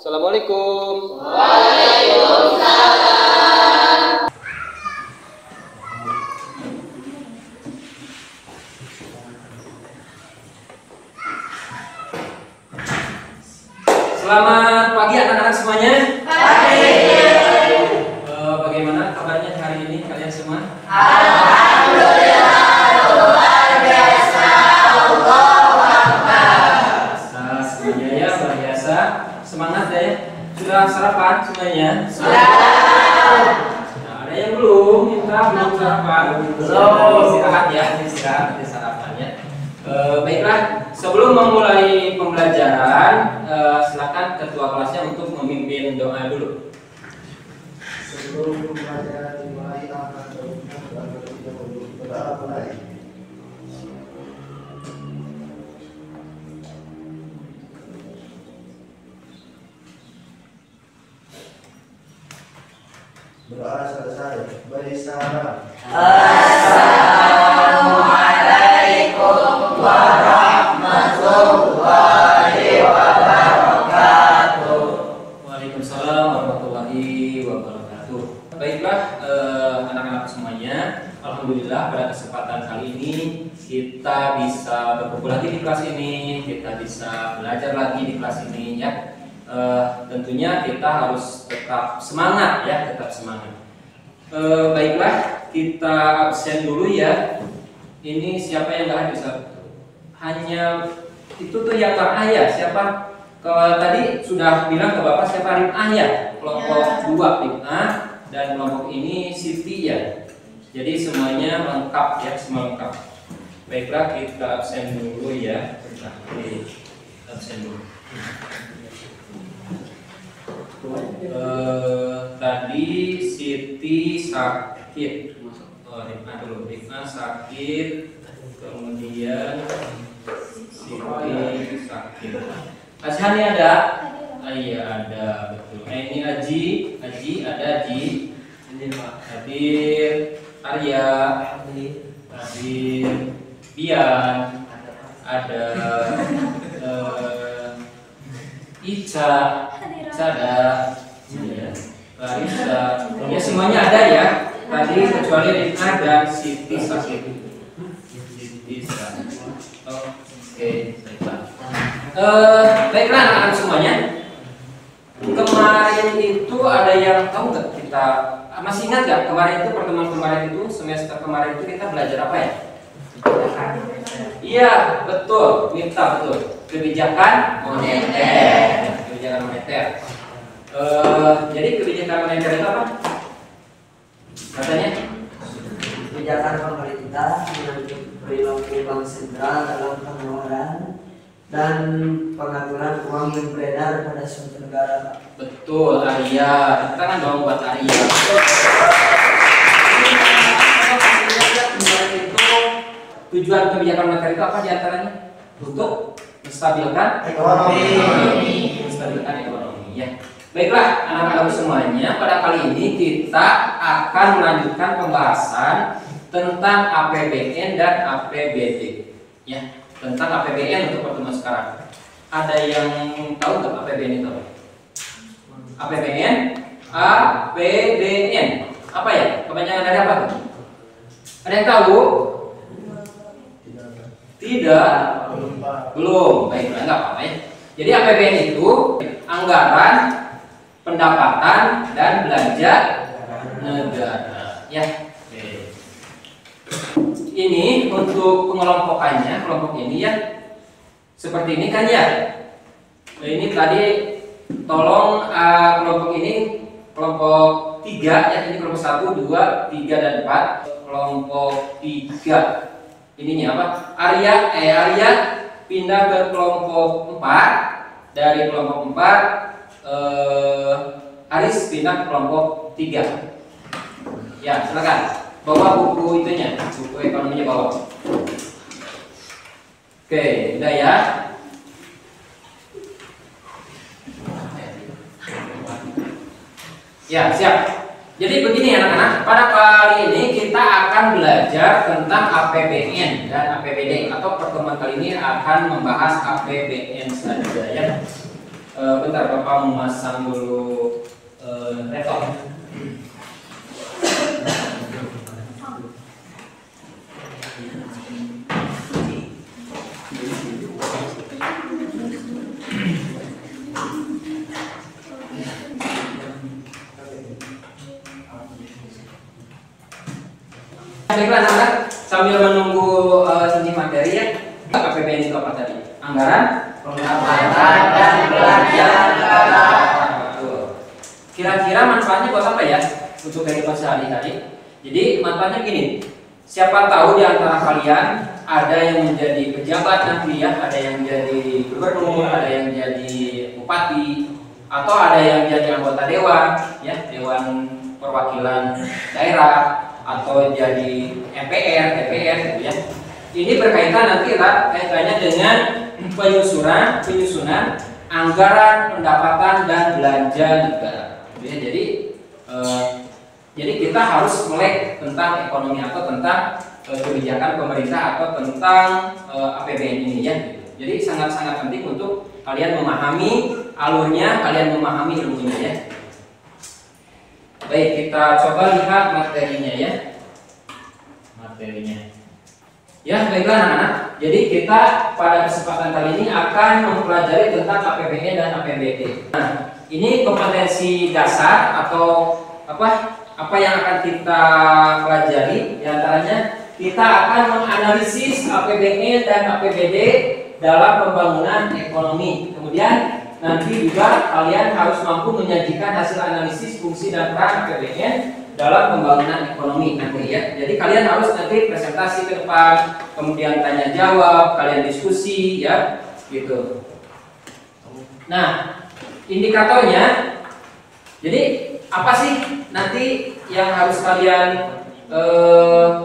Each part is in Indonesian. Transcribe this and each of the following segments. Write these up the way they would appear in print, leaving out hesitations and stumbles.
Assalamualaikum. Waalaikumsalam. Selamat pagi anak-anak semuanya. Pagi. Bagaimana kabarnya hari ini kalian semua? Alhamdulillah luar biasa. Allahu Akbar. Semuanya ya luar biasa. Semangat ya. Sudah sarapan semuanya? Sudah. Nah, ada yang belum? Kita belum sarapan. Istirahat ya, istirahat di sarapannya. Baiklah, sebelum memulai pembelajaran, silakan ketua kelasnya untuk memimpin doa dulu. Sebelum pembelajaran dimulai, akan berdoa mulai. Berdoa selesai. Bersama. Assalamualaikum warahmatullahi wabarakatuh. Waalaikumsalam warahmatullahi wabarakatuh. Baiklah, anak-anak semuanya, alhamdulillah pada kesempatan kali ini kita bisa berkumpul lagi di kelas ini, kita bisa belajar lagi di kelas ini ya. Tentunya kita harus tetap semangat ya, tetap semangat. Baiklah, kita absen dulu ya. Ini siapa yang nggak hadir? Hanya itu tuh yang nggak ayah siapa? Kalau tadi sudah bilang ke Bapak siapa Rim ya, kelompok 2 Rim A, dan kelompok ini Siti ya. Jadi semuanya lengkap ya, semua lengkap. Baiklah, kita absen dulu ya. Absen dulu. Tadi Siti sakit. Rim A dulu, Rim A sakit. Kemudian Siti sakit. Ashani ada? Iya ada, betul. Ini Aji ada Aji. Ini hadir. Arya hadir. Bian ada. Ica ada. Larissa. Ya semuanya ada ya. Tadi kecuali Rina dan Siti sakit. Siti sakit. Oke, baiklah. Baiklah anak-anak semuanya. Kemarin itu ada yang tahu nggak kita masih ingat nggak kemarin itu pertemuan kemarin itu semester kemarin itu kita belajar apa ya? Iya betul, Mita betul. Kebijakan moneter. Kebijakan moneter. Jadi kebijakan moneter itu apa? Katanya? Kebijakan pemerintah mengatur perilaku bank sentral dalam pengeluaran dan pengaturan uang yang beredar pada suatu negara. Betul, Arya. Tangan dong buat Arya. Kemarin itu tujuan kebijakan moneter itu apa diantaranya? Untuk menstabilkan ekonomi. Menstabilkan ekonomi. Ya. Baiklah, anak-anak semuanya. Pada kali ini kita akan melanjutkan pembahasan tentang APBN dan APBD. Ya. Tentang APBN untuk pertemuan sekarang. Ada yang tahu nggak APBN itu? APBN? APBN. Apa ya? Kepanjangan dari apa tuh? Ada yang tahu? Tidak. Belum. Baiklah, nggak apa-apa ya. Jadi APBN itu anggaran, pendapatan, dan belanja negara. Ya. Ini untuk pengelompokannya, kelompok ini ya seperti ini kan ya. Ini tadi tolong kelompok ini kelompok 3 ya, ini kelompok 1, 2, 3 dan 4. Kelompok 3 ininya apa? Arya pindah ke kelompok 4. Dari kelompok 4 Aris pindah ke kelompok 3. Ya, silakan. Bawa buku itunya, buku ekonominya bawa. Oke, udah ya. Ya, siap. Jadi begini anak-anak, pada kali ini kita akan belajar tentang APBN dan APBD, atau pertemuan kali ini akan membahas APBN saja ya. Bentar, Bapak memasang dulu laptop. Baiklah anak-anak, sambil menunggu ini materi ya, APBN itu apa tadi? Anggaran, Pendapatan dan belanja negara. Kira-kira manfaatnya buat apa ya untuk kehidupan sehari-hari? Jadi manfaatnya gini, siapa tahu di antara kalian ada yang menjadi pejabat nanti ya, ada yang jadi gubernur, ada yang jadi bupati, atau ada yang jadi anggota dewan, ya dewan perwakilan daerah, atau jadi MPR, DPR gitu ya. Ini berkaitan nanti kaitannya dengan penyusunan anggaran pendapatan dan belanja negara. Ya, jadi kita harus melek tentang ekonomi atau tentang kebijakan pemerintah atau tentang APBN ini ya. Jadi sangat-sangat penting untuk kalian memahami alurnya, kalian memahami ilmunya ya. Baik, kita coba lihat materinya ya. Ya, baiklah anak-anak. Jadi kita pada kesempatan kali ini akan mempelajari tentang APBN dan APBD. Nah, ini kompetensi dasar atau apa yang akan kita pelajari. Di antaranya kita akan menganalisis APBN dan APBD dalam pembangunan ekonomi. Kemudian nanti juga kalian harus mampu menyajikan hasil analisis fungsi dan peran APBN dalam pembangunan ekonomi nanti ya. Jadi kalian harus nanti presentasi ke depan, kemudian tanya jawab, kalian diskusi ya, gitu. Nah, indikatornya, jadi apa sih nanti yang harus kalian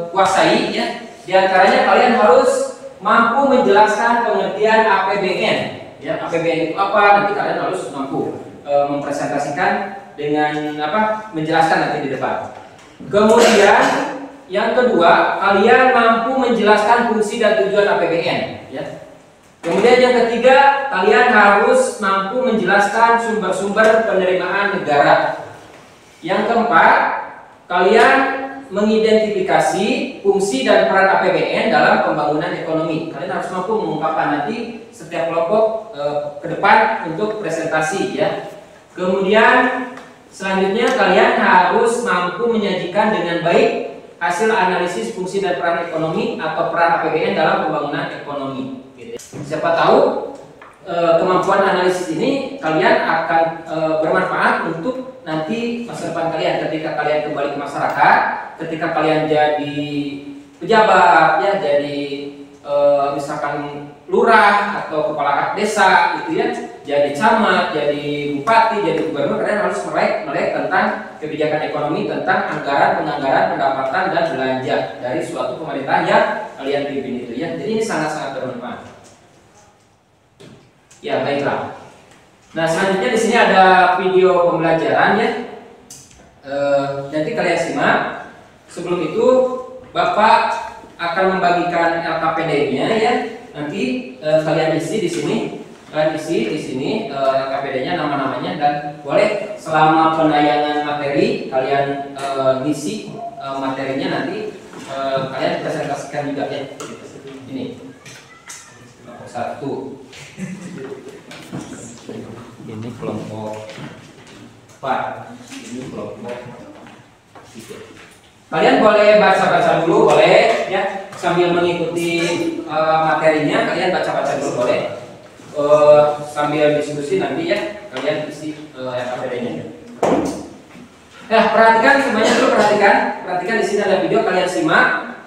kuasai ya? Di antaranya kalian harus mampu menjelaskan pengertian APBN. Ya, APBN itu apa? Nanti kalian harus mampu mempresentasikan dengan menjelaskan nanti di depan. Kemudian yang kedua, kalian mampu menjelaskan fungsi dan tujuan APBN ya. Kemudian yang ketiga, kalian harus mampu menjelaskan sumber-sumber penerimaan negara. Yang keempat, kalian mengidentifikasi fungsi dan peran APBN dalam pembangunan ekonomi. Kalian harus mampu mengungkapkan nanti setiap kelompok ke depan untuk presentasi ya. Kemudian selanjutnya kalian harus mampu menyajikan dengan baik hasil analisis fungsi dan peran ekonomi atau peran APBN dalam pembangunan ekonomi. Siapa tahu kemampuan analisis ini kalian akan bermanfaat untuk nanti masa depan kalian ketika kalian kembali ke masyarakat, ketika kalian jadi pejabat ya, jadi misalkan lurah atau kepala desa gitu ya, jadi camat, jadi bupati, jadi gubernur, kalian harus melek tentang kebijakan ekonomi, tentang penganggaran pendapatan dan belanja dari suatu pemerintahan yang kalian pimpin itu ya. Jadi ini sangat-sangat bermanfaat. Ya, baiklah. Nah, selanjutnya di sini ada video pembelajaran ya. Nanti kalian simak. Sebelum itu, Bapak akan membagikan LKPD-nya ya. Nanti kalian isi di sini. Kalian isi di sini LKPD-nya, nama-namanya, dan boleh selama penayangan materi kalian ngisi materinya, nanti kalian presentasikan juga ya. Ini kelompok 1, ini kelompok 4, ini kelompok 3. Kalian boleh baca-baca dulu, boleh ya, sambil mengikuti materinya. Kalian baca-baca dulu boleh, sambil diskusi nanti ya, kalian isi LKPD-nya. Ya, perhatikan semuanya dulu, perhatikan di sini ada video, kalian simak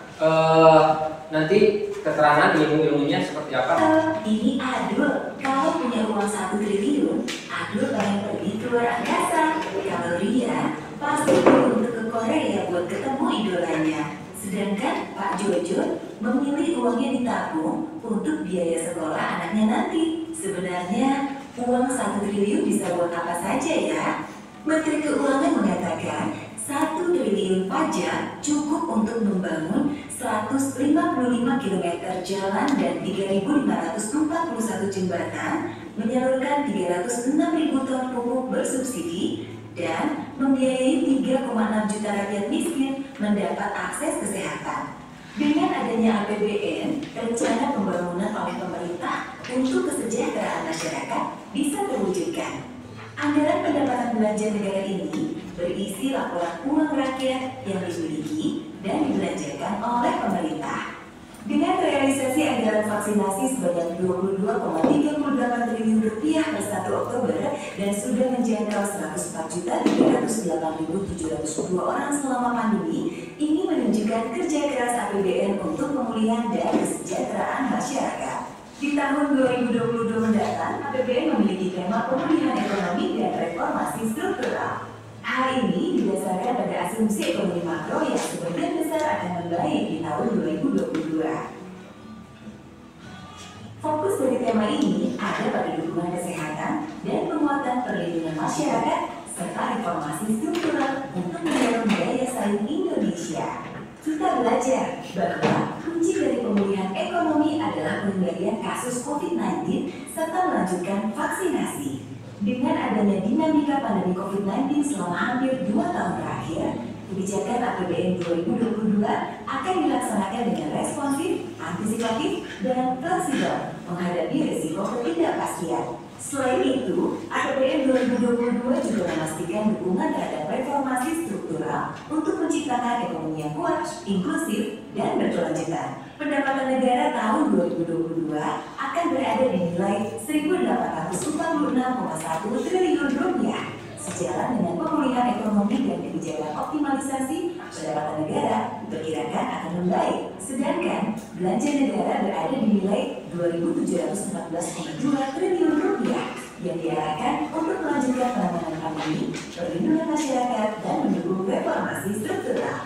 nanti keterangan ilmu-ilmunya seperti apa. Ini Adul, kalau punya uang 1 triliun, Adul pengen pergi ke luar angkasa. Kalau Ria, pasti untuk ke Korea buat ketemu idolanya. Sedangkan Pak Jojo memilih uangnya ditabung untuk biaya sekolah anaknya nanti. Sebenarnya uang 1 triliun bisa buat apa saja ya? Menteri Keuangan mengatakan 1 triliun pajak cukup untuk membangun 1 155 km jalan dan 3.541 jembatan, menyalurkan 306.000 ton pupuk bersubsidi, dan membiayai 3,6 juta rakyat miskin mendapat akses kesehatan. Dengan adanya APBN, rencana pembangunan oleh pemerintah untuk kesejahteraan masyarakat bisa terwujudkan. Anggaran pendapatan belanja negara ini berisi laporan uang rakyat yang dimiliki dan dibelanjakan oleh pemerintah. Dengan realisasi anggaran vaksinasi sebanyak 22,38 triliun rupiah per 1 Oktober dan sudah menjangkau 104.308.702 orang selama pandemi, ini menunjukkan kerja keras APBN untuk pemulihan dan kesejahteraan masyarakat. Di tahun 2022 mendatang, APBN memiliki tema pemulihan ekonomi dan reformasi struktural. Hal ini didasarkan pada asumsi ekonomi makro yang sebagian besar akan membaik di tahun 2022. Fokus dari tema ini ada pada dukungan kesehatan dan penguatan perlindungan masyarakat serta reformasi struktural untuk mendorong daya saing Indonesia. Kita belajar bahwa kunci dari pemulihan ekonomi adalah pengendalian kasus COVID-19 serta melanjutkan vaksinasi. Dengan adanya dinamika pandemi COVID-19 selama hampir 2 tahun terakhir, kebijakan APBN 2022 akan dilaksanakan dengan responsif, antisipatif, dan fleksibel menghadapi risiko ketidakpastian. Selain itu, APBN 2022 juga memastikan dukungan terhadap reformasi struktural untuk menciptakan ekonomi yang kuat, inklusif, dan berkelanjutan. Pendapatan negara tahun 2022 akan berada di nilai 1.846,1 triliun rupiah. Sejalan dengan pemulihan ekonomi dan kebijakan optimalisasi, pendapatan negara diperkirakan akan membaik. Sedangkan belanja negara berada di nilai 2.714,2 triliun rupiah yang diarahkan untuk melanjutkan penanganan pandemi, perlindungan masyarakat, dan mendukung reformasi struktural.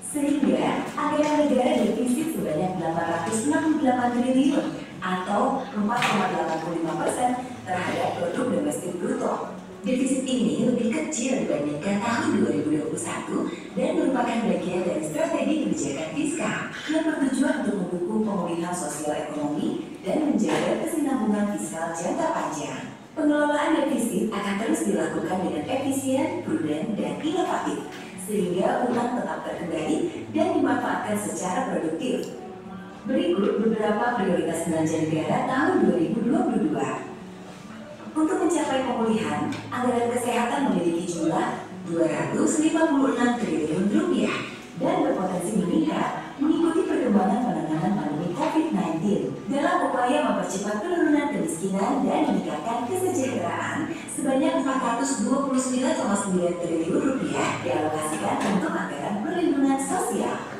Sehingga anggaran negara defisit sebanyak 868 triliun atau 4,85% terhadap produk domestik bruto. Defisit ini lebih kecil dibandingkan tahun 2021 dan merupakan bagian dari strategi kebijakan fiskal yang bertujuan untuk mendukung pemulihan sosial ekonomi dan menjaga kesinambungan fiskal jangka panjang. Pengelolaan defisit akan terus dilakukan dengan efisien, prudent, dan inovatif, sehingga utang tetap terkendali dan dimanfaatkan secara produktif. Berikut beberapa prioritas belanja negara tahun 2022. Untuk mencapai pemulihan, anggaran kesehatan memiliki jumlah 256 triliun rupiah dan berpotensi meningkat mengikuti perkembangan penanganan pandemi COVID-19. Dalam upaya mempercepat penurunan kemiskinan dan meningkatkan kesejahteraan, sebanyak 429,9 triliun rupiah dialokasikan untuk anggaran perlindungan sosial.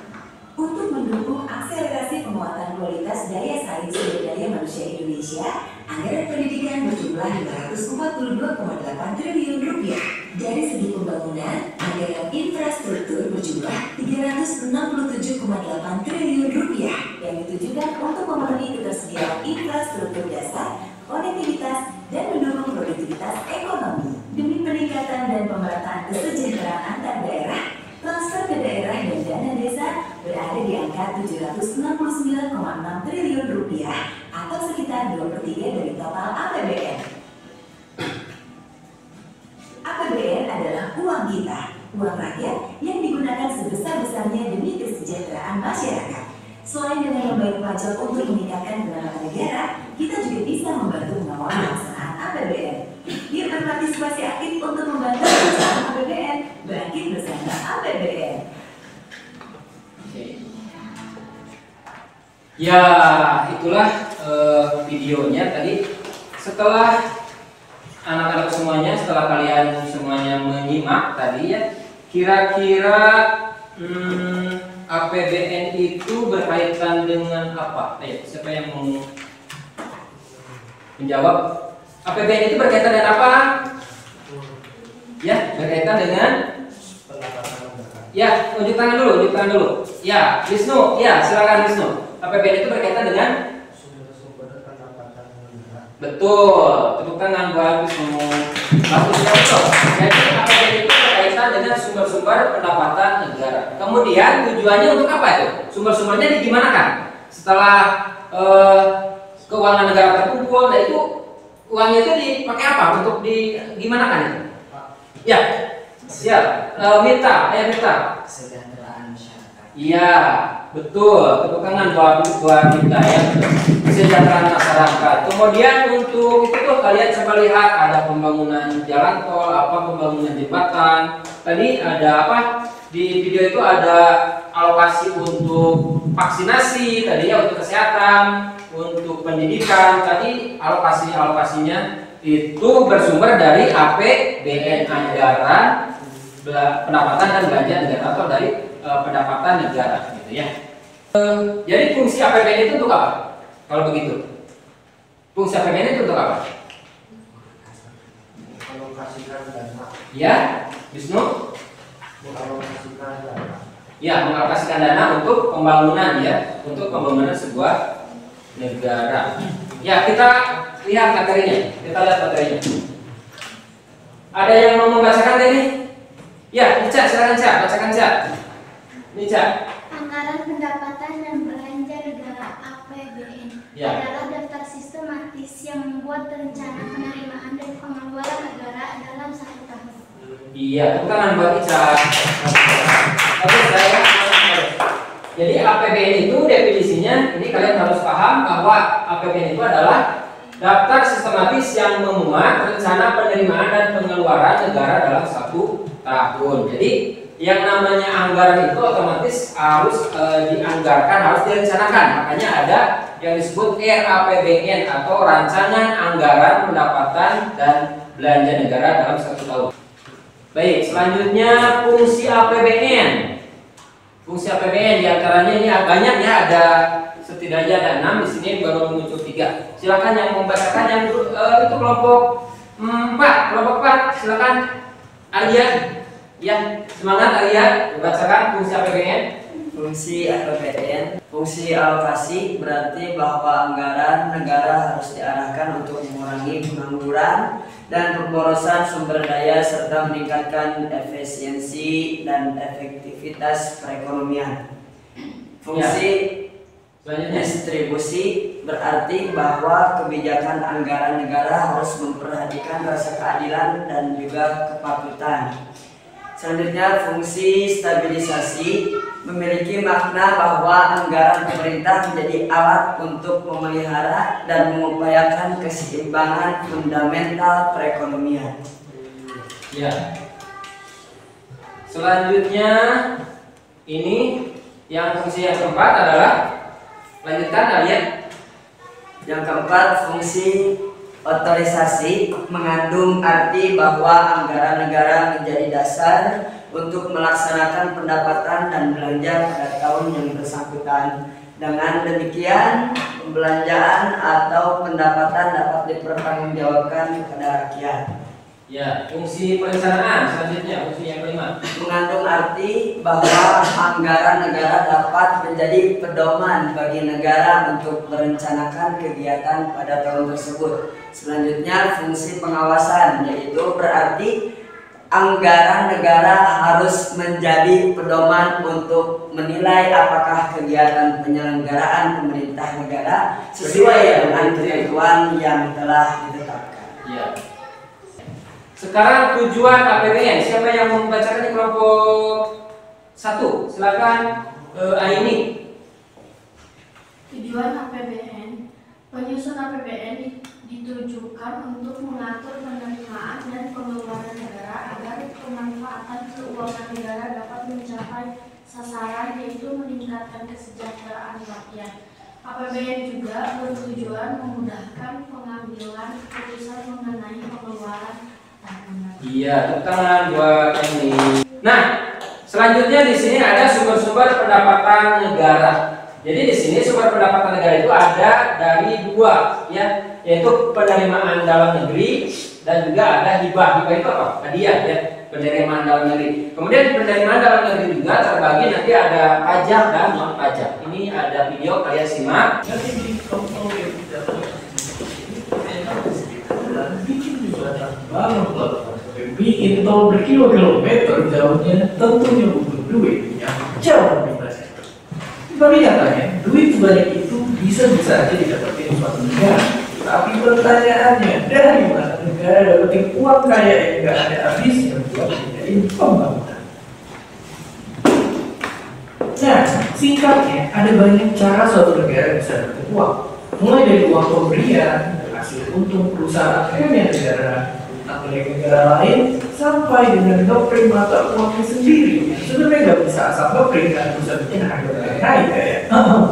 Untuk mendukung akselerasi penguatan kualitas daya saing sumber daya manusia Indonesia, anggaran pendidikan berjumlah 542,8 triliun rupiah. Dari segi pembangunan, anggaran infrastruktur berjumlah 367,8 triliun rupiah yang ditujukan untuk memenuhi ketersediaan infrastruktur dasar, konektivitas, dan mendukung produktivitas ekonomi. Demi peningkatan dan pemerataan kesejahteraan antar daerah, transfer ke daerah dan dana desa berada di angka 769,6 triliun rupiah atau sekitar 2/3 dari total APBN. APBN adalah uang kita, uang rakyat yang digunakan sebesar-besarnya demi kesejahteraan masyarakat. Selain dengan membayar pajak untuk meningkatkan pendapatan negara, kita juga bisa membantu mengawal pelaksanaan APBN. Yuk berpartisipasi aktif untuk membantu pelaksanaan APBN. Bangkit bersama APBN. Ya, itulah videonya tadi. Setelah anak-anak semuanya, setelah kalian semuanya menyimak tadi ya, kira-kira APBN itu berkaitan dengan apa? Ayo, siapa yang mau menjawab? APBN itu berkaitan dengan apa? Ya, berkaitan dengan ya, unjuk tangan dulu. Ya, Wisnu, ya silakan Wisnu. APBN itu berkaitan dengan sumber pendapatan negara. betul. Tepuk tangan buat Wisnu. Betul. Jadi APBN itu berkaitan dengan sumber-sumber pendapatan negara. Kemudian tujuannya untuk apa itu? Sumber-sumbernya digimanakan? Setelah keuangan negara terkumpul, nah itu uangnya itu dipakai apa? Untuk digimanakan itu? Ya, siap. Mita. Kesejahteraan masyarakat. Iya, betul. Tepuk tangan buat kita ya. Kesejahteraan masyarakat. Kemudian untuk itu tuh kalian coba lihat ada pembangunan jalan tol, pembangunan jembatan. Tadi ada apa? Di video itu ada alokasi untuk vaksinasi, tadinya untuk kesehatan, untuk pendidikan. Tadi alokasinya itu bersumber dari APBN, anggaran pendapatan dan belanja negara, atau dari pendapatan negara gitu ya. Jadi fungsi APBN itu untuk apa? Kalau begitu, fungsi APBN itu untuk apa? Mengalokasikan dana. Ya, Wisnu? Mengalokasikan dana. Ya, mengalokasikan dana untuk pembangunan ya, untuk pembangunan sebuah negara. Ya, kita lihat materinya. Ada yang mau membacakan ini? Ya, Ica, silakan Ica, bacakan Ica. Ica. Anggaran pendapatan dan belanja negara APBN Ya. adalah daftar sistematis yang membuat rencana penerimaan dan pengeluaran negara dalam 1 tahun. Iya, tepuk tangan buat Ica. Oke, saya. Jadi APBN itu definisinya, ini kalian harus paham bahwa APBN itu adalah daftar sistematis yang memuat rencana penerimaan dan pengeluaran negara dalam 1 tahun. Jadi yang namanya anggaran itu otomatis harus dianggarkan, harus direncanakan. Makanya ada yang disebut RAPBN atau Rancangan Anggaran Pendapatan dan Belanja Negara dalam 1 tahun. Baik, selanjutnya fungsi APBN. Fungsi APBN diantaranya ini banyak ya, ada setidaknya ada 6, di sini baru muncul 3. Silakan yang membacakan yang itu kelompok 4, silakan Arya. Ya, semangat Arya, membacakan fungsi APBN. Fungsi APBN, fungsi alokasi berarti bahwa anggaran negara harus diarahkan untuk mengurangi pengangguran dan pemborosan sumber daya serta meningkatkan efisiensi dan efektivitas perekonomian. Fungsi Selanjutnya, distribusi berarti bahwa kebijakan anggaran negara harus memperhatikan rasa keadilan dan juga kepatutan. Selanjutnya, fungsi stabilisasi memiliki makna bahwa anggaran pemerintah menjadi alat untuk memelihara dan mengupayakan keseimbangan fundamental perekonomian. ya. Selanjutnya, ini yang fungsi yang keempat adalah, lanjutkan Arya. Yang keempat, fungsi otorisasi mengandung arti bahwa anggaran negara menjadi dasar untuk melaksanakan pendapatan dan belanja pada tahun yang bersangkutan. Dengan demikian, pembelanjaan atau pendapatan dapat dipertanggungjawabkan kepada rakyat. Ya, fungsi perencanaan selanjutnya, fungsi yang kelima. Mengandung arti bahwa anggaran negara dapat menjadi pedoman bagi negara untuk merencanakan kegiatan pada tahun tersebut. Selanjutnya, fungsi pengawasan, yaitu berarti anggaran negara harus menjadi pedoman untuk menilai apakah kegiatan penyelenggaraan pemerintah negara sesuai dengan ketentuan yang telah ditetapkan. Ya. Sekarang tujuan APBN. Siapa yang mau membacakan di kelompok 1? Silakan Aini. Tujuan APBN, penyusun APBN ditujukan untuk mengatur penerimaan dan pengeluaran negara agar pemanfaatan keuangan negara dapat mencapai sasaran, yaitu meningkatkan kesejahteraan rakyat. APBN juga bertujuan memudahkan pengambilan keputusan mengenai pengeluaran. Iya, tepuk tangan buat ini. Nah, selanjutnya di sini ada sumber-sumber pendapatan negara. Jadi di sini sumber pendapatan negara itu ada dari 2, ya, yaitu penerimaan dalam negeri dan juga ada hibah. Hibah itu apa? Hadiah, ya, penerimaan dalam negeri. Kemudian penerimaan dalam negeri juga terbagi, nanti ada pajak dan non pajak. Ini ada video, kalian simak. Bikin ingin tol berkilo-kilometer jauhnya tentunya butuh duit yang jauh lebih banyak. Tapi nyatanya, duit sebanyak itu bisa-bisa aja didapetin suatu negara. Tapi pertanyaannya, dari mana negara dapetin uang kaya yang nggak ada habisnya buat dijadiin pembangunan? Nah, singkatnya, ada banyak cara suatu negara bisa dapat uang. Mulai dari uang pemberian, hasil untung perusahaan punya negara atau dari negara lain, sampai dengan doktrin mata uangnya sendiri. Sebenarnya nggak bisa asal doktrin kan, bisa bikin harga naik kayak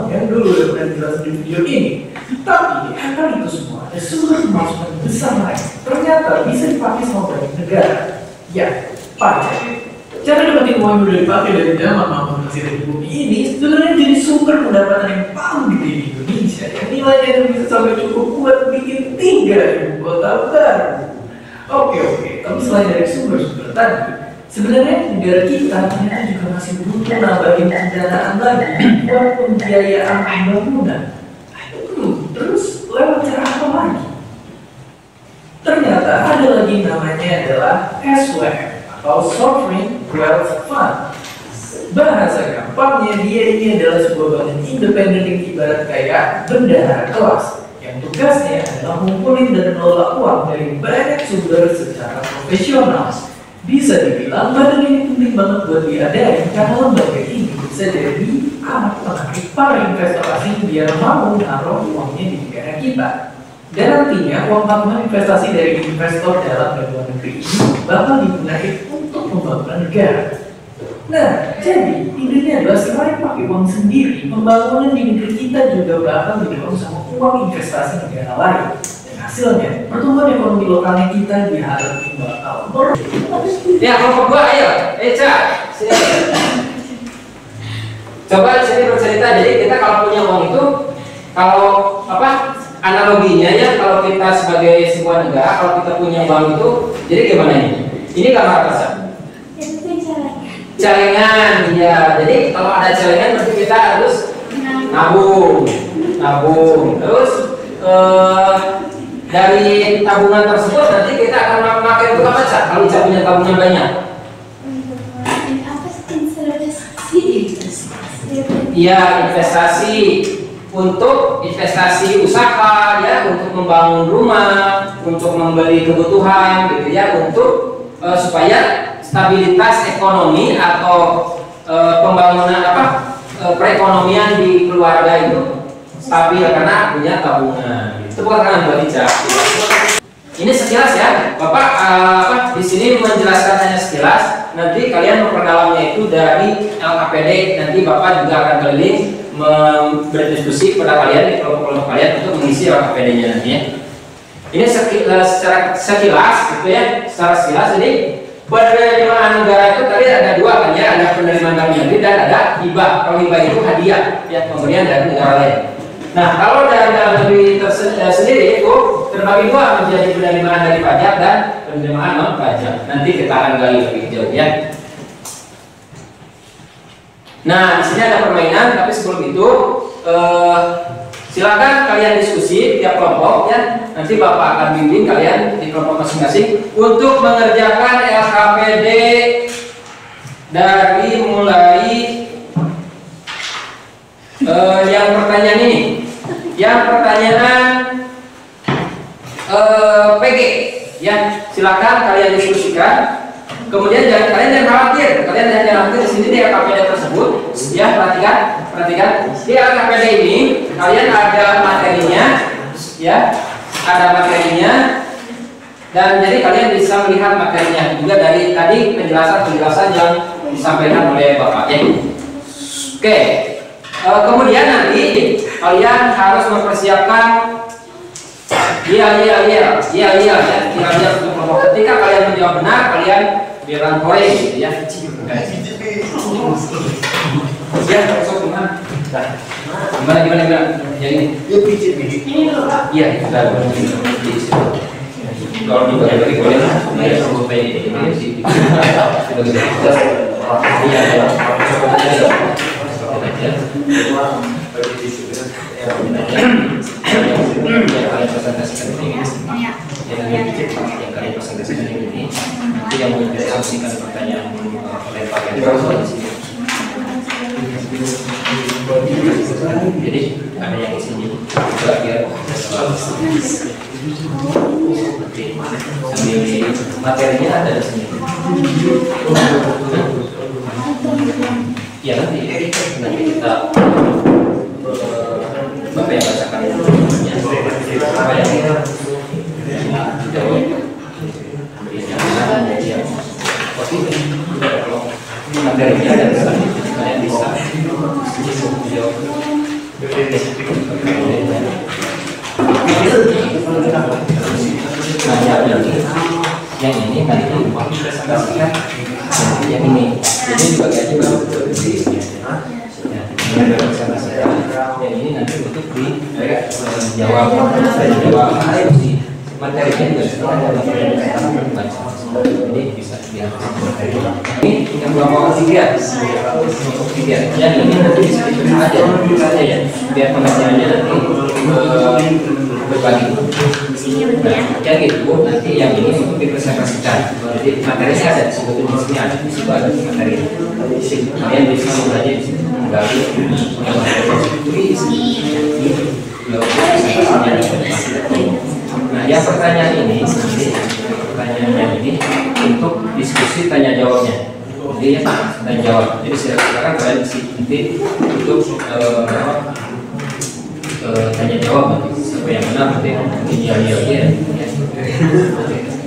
yang dulu udah pernah jelas di video ini. Tapi di antara itu semua ada sumber pemasukan besar lain. Ternyata bisa dipakai sama banyak negara. Ya, pajak. Cara dapetin uang yang udah dipakai dari zaman maupun hasil dari bumi ini sebenarnya jadi sumber pendapatan yang paling gede di Indonesia. Yang nilainya itu bisa sampai cukup buat bikin 3 ibu kota baru. Oke, tapi selain dari sumber-sumber tadi, sebenarnya negara kita ternyata juga masih butuh nambahin pendanaan lagi buat pembiayaan pembangunan. Terus lewat cara apa lagi? Ternyata ada lagi namanya adalah SWF atau Sovereign Wealth Fund. Bahasa gampangnya dia ini adalah sebuah badan independen yang ibarat kayak bendahara kelas yang tugasnya adalah ngumpulin dan mengelola uang dari banyak sumber secara profesional. Bisa dibilang badan ini penting banget buat diadain karena lembaga ini bisa jadi alat penarik para investor asing biar mau naruh uangnya di negara kita. Dan nantinya uang tabungan investasi dari investor dalam dan luar negeri ini bakal digunakan untuk pembangunan negara. Nah, jadi intinya adalah selain pakai uang sendiri, pembangunan di negeri kita juga bakal didorong sama uang investasi negara lain. Dan hasilnya, pertumbuhan ekonomi lokalnya kita diharapkan bakal Ya, kelompok 2, ayo. Eca, sini. Coba sini bercerita. Jadi kita kalau punya uang itu, kalau apa analoginya ya, kalau kita sebagai sebuah negara, kalau kita punya uang itu, jadi gimana ini? Ini gambar apa sih? Celengan, ya. Jadi kalau ada celengan berarti kita harus nabung. Terus dari tabungan tersebut nanti kita akan memakai untuk apa sih? Kalau kita punya tabungan banyak. Iya, investasi untuk investasi usaha ya, untuk membangun rumah, untuk membeli kebutuhan gitu ya, untuk supaya stabilitas ekonomi atau pembangunan perekonomian di keluarga itu stabil karena punya tabungan. Itu bukan buat Ica. Ini sekilas ya, Bapak di sini menjelaskan hanya sekilas. Nanti kalian memperdalamnya itu dari LKPD. Nanti Bapak juga akan keliling berdiskusi kepada kalian di kelompok-kelompok kalian untuk mengisi LKPD-nya nanti ya. Ini secara sekilas gitu ya, secara sekilas ini penerimaan negara itu tadi ada 2 kan ya, ada penerimaan dari negeri dan ada hibah. Kalau hibah itu hadiah ya, pemberian dari negara lain. Nah, kalau dari dalam negeri sendiri itu terbagi 2 menjadi penerimaan dari pajak dan penerimaan non pajak. Nanti kita akan gali lebih jauh ya. Nah, di sini ada permainan, tapi sebelum itu silakan kalian diskusi tiap kelompok ya. Nanti Bapak akan bimbing kalian di kelompok masing-masing untuk mengerjakan LKPD dari mulai yang pertanyaan ini. Yang pertanyaan PG ya, silakan kalian diskusikan. Kemudian kalian jangan khawatir, di sini di LKPD tersebut ya, perhatikan di LKPD ini kalian ada materinya ya, dan jadi kalian bisa melihat materinya juga dari tadi penjelasan yang disampaikan oleh Bapak ya. Oke. Kemudian nanti kalian harus mempersiapkan iya untuk kelompok. Ketika kalian menjawab benar, kalian bilang kore gitu ya. Ya, masuk gimana? Gimana? Jadi iya, kita kalau dibagi boleh ya, sampai ini sih. Yang kalian presentasikan ini, nanti yang mau diskusikan pertanyaan lempar-lempar di sini. Jadi ada yang di sini juga biar sambil materinya ada di sini. Ya nanti kita Bapak yang bacakan apa yang jawab. Materinya ada di sana, kalian bisa jawab. Nah, yang ini nanti presentasikan yang ini. Ini juga kayak juga yang ini nanti untuk dijawab materinya juga sebenarnya baca. Jadi bisa dilihat. Ini yang kelompok 3, yang ini nanti bisa ditulis aja ya, biar pengajarannya nanti berbagi. Nah, yang itu nanti yang ini untuk dipresentasikan. Jadi materinya ada di situ, di sini ada, di situ ada materi. Kalian bisa belajar di situ menggali Nah, yang pertanyaan ini, pertanyaannya ini untuk diskusi tanya jawabnya. Jadi ya tanya jawab. Jadi silakan kalian nanti untuk tanya jawab nanti. Siapa yang benar nanti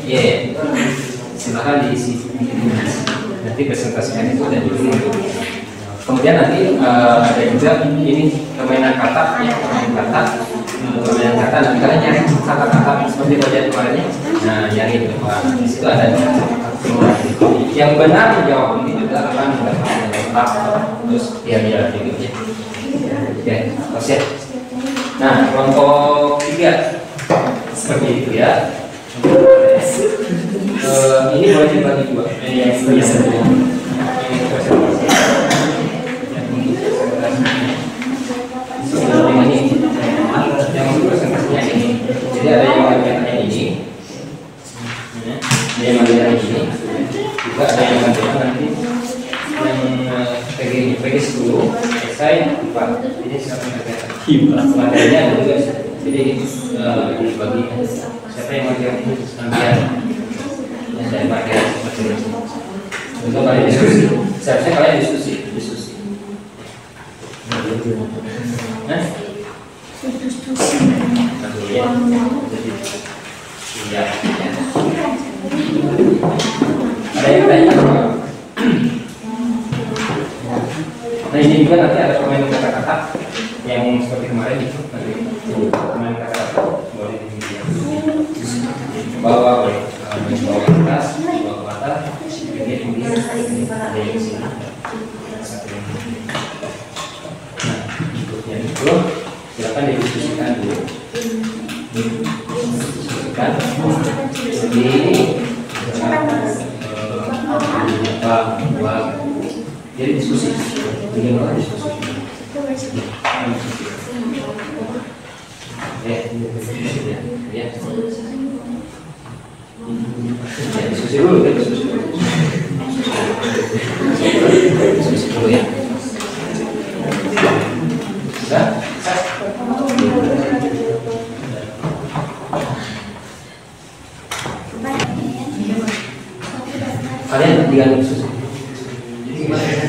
ya. Silakan diisi. Nanti presentasikan itu dan juga. Kemudian nanti ada juga ini permainan kata, ya permainan kata. Nanti kalian nyari kata-kata seperti belajar kemarin. Nah, nyari di situ ada. Yang benar menjawab ini juga akan mendapatkan letak terus dia gitu ya. Oke, siap. Nah, kelompok 3 seperti itu ya. Ini boleh dibagi dua. Yang presentasinya ini. Jadi ada yang bagiannya ini, ada yang bagiannya ini, juga ada yang bagian nanti yang PG 10, esai 4. Ini materinya ada juga. Jadi dibagi siapa yang bagian bagian yang saya bagian untuk kalian diskusi. Seharusnya kalian diskusi. Nah, iya. Ada yang tanya apa? Nah, ini juga nanti ada permainan kata-kata yang seperti kemarin itu nanti permainan kata-kata boleh bawa atas, bawa atas, ini ada yang di sini. Nah, berikutnya itu silakan didiskusikan dulu. Diskusikan. Jadi diskusi. Bagaimana diskusi? Ya. Diskusi dulu, diskusi dulu ya. Sudah? Kalian tinggal diskusi. Jadi gimana ya?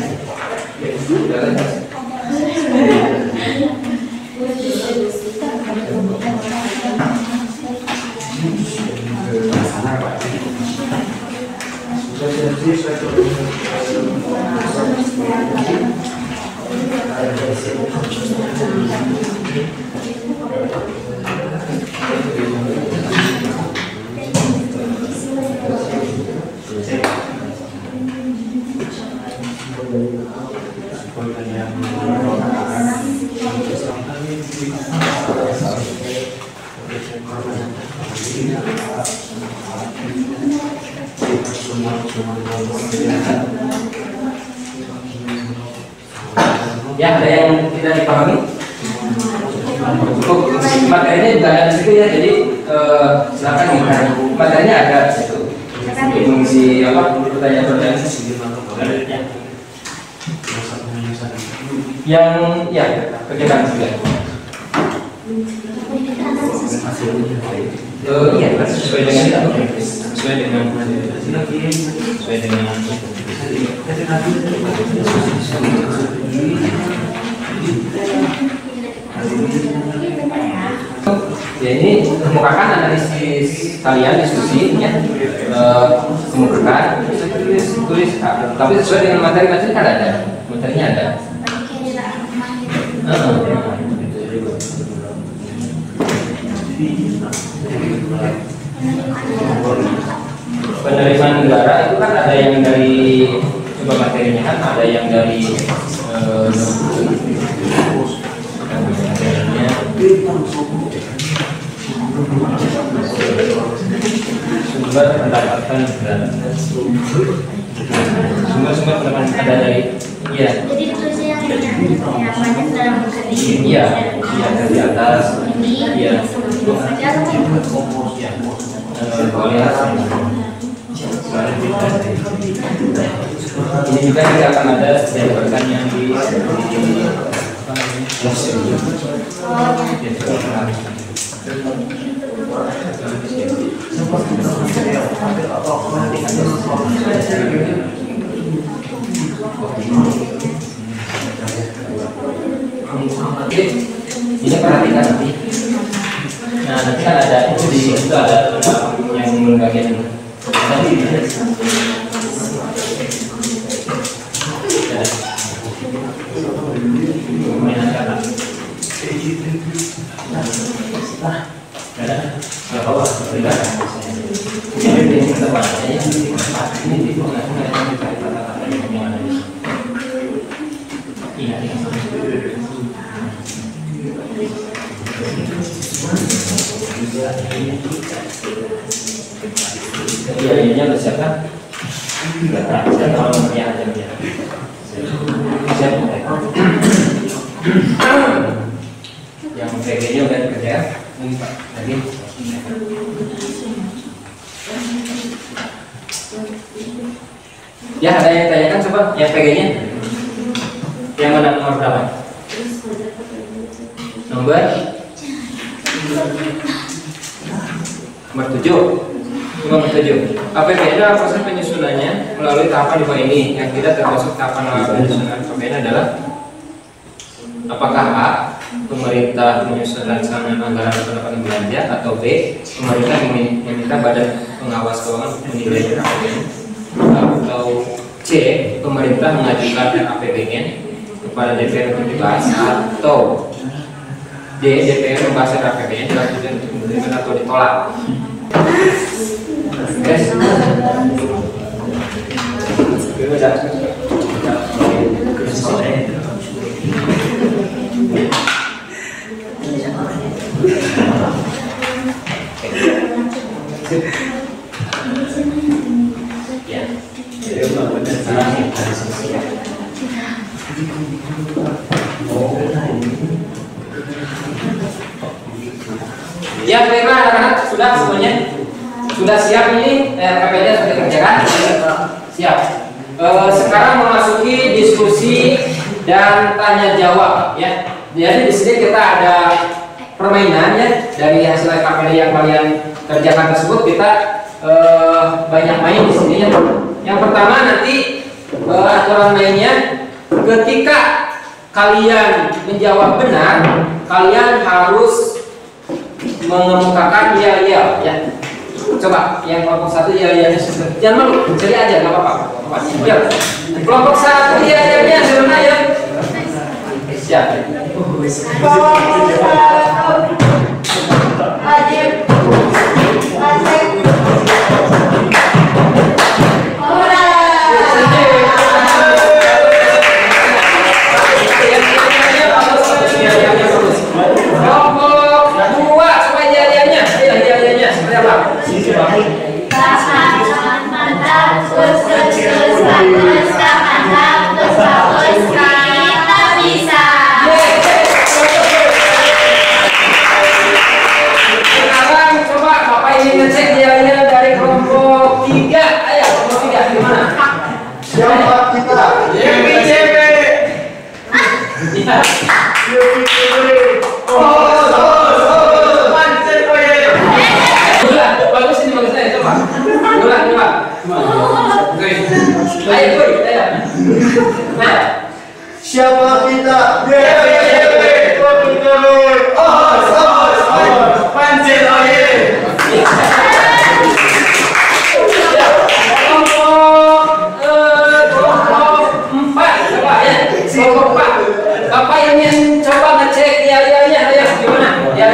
Ya, ada yang tidak dipahami? Untuk materinya juga ada di situ ya, jadi silakan ya. Materinya ada di situ. untuk mengisi pertanyaan-pertanyaan selanjutnya. Yang ya kerjakan juga. Iya, sesuai dengan ya, ini kemukakan analisis kalian diskusinya, kemukakan tulis tapi sesuai dengan materi kan ada materinya ada. Penerimaan negara itu kan ada yang dari coba materinya kan ada yang dari materinya sumber pendapatan sumber pendapatan ada dari Jadi tulisnya yang banyak dalam buku ini. iya dari atas iya ini juga tidak akan ada dari pertanyaan di ini perhatikan nanti. Nah nanti kan ada di situ ada yang bagian iya udah siap kan? Siap kalau ya aja siap. Yang PG-nya udah dikerjakan lagi. Ya ada yang tanyakan coba yang PG-nya yang mana nomor berapa? Nomor 7. Nomor 7. APBN adalah proses penyusunannya melalui tahapan di bawah ini. Yang tidak termasuk tahapan penyusunan APBN adalah apakah A. Pemerintah menyusun rancangan anggaran pendapatan belanja, atau B. Pemerintah meminta Badan Pengawas Keuangan menilai APBN, atau C. Pemerintah mengajukan RAPBN kepada DPR untuk dibahas, atau D. DPR membahas RAPBN dalam tujuan untuk menerima atau ditolak. Guys, ya baiklah anak-anak, sudah semuanya sudah siap ini KPD sudah dikerjakan siap. Sekarang memasuki diskusi dan tanya jawab ya. Jadi di sini kita ada permainan ya, dari hasil KPD yang kalian kerjakan tersebut kita banyak main di sini ya. Yang pertama nanti aturan mainnya, ketika kalian menjawab benar, kalian harus mengemukakan iya ya. Coba yang kelompok 1 iya jangan malu, cari aja nggak apa-apa. Ya. Kelompok 1 iya sebenarnya ya. Siap.